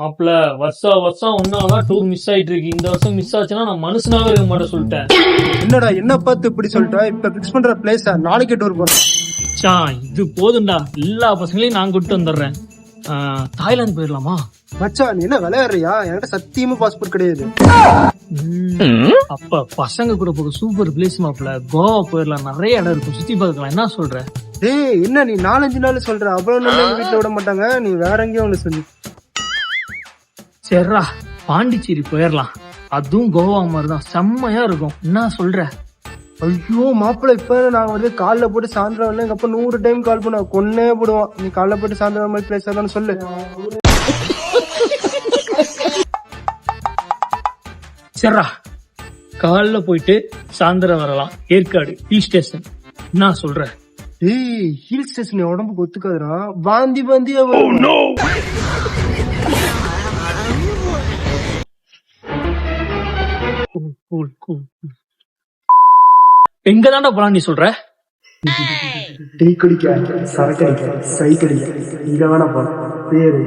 மாப்பிள்ள வருஷம் ஒன்னாதான் tour miss ஆயிட்டு இருக்கு. இந்த வருஷம் மிஸ் ஆச்சுன்னா நான் மனுஷனாவே இருக்க மாட்டேன் சொல்லிட்டேன். என்னடா என்ன பார்த்து இப்படி சொல்லிட்ட? இப்ப பிக்ஸ் பண்ற பிளேஸ் நாளைக்கு டூர் போறேன். இது போதும்டா, எல்லா பசங்களையும் நான் கூப்பிட்டு வந்துடுறேன். தாய்லாந்து போயிடலாமா? மச்சான் நீ என்ன விளையாடுறியா? என்கிட்ட சத்தியமா பாஸ்போர்ட் கிடையாது. அப்ப பசங்க கூட போக சூப்பர் பிளேஸ் மாப்பிள்ள. கோவா போயிடலாம், நிறைய இடம் இருக்கும், சுத்தி பார்க்கலாம். என்ன சொல்ற? டேய் என்ன நீ 4-5 நாள் சொல்ற? அவ்வளவு நாள் எங்க வீட்டுல விட மாட்டாங்க. நீ வேற எங்கேயும் ஒண்ணு சொல்லு. சரிடா, பாண்டிச்சேரி போயிடலாம். அதுவும் கோவா மாதிரிதான், செம்மையா இருக்கும். என்ன சொல்ற? ஐயோ மாப்பிள்ள, இப்ப நான் வந்து காலைல போட்டு சாயந்தரம் வரல. எங்க அப்பா 100 டைம் கால் பண்ண கொன்னே போடுவான். நீ காலைல போட்டு சாயந்தரம் மாதிரி பிளேஸ் தானே சொல்லு. சரிடா, காலைல போயிட்டு சாயந்தரம் வரலாம். Yercaud hill station. என்ன சொல்ற? ஏய் ஹில் ஸ்டேஷன் உடம்புக்கு ஒத்துக்காதுடா. வாந்தியா எங்க தாண்டா போலாம் நீ சொல்ற? டீ குடிக்க, சரக்கு அடிக்க, சைக்கிள் அடிக்க, இங்க வேணா போலாம். பேரு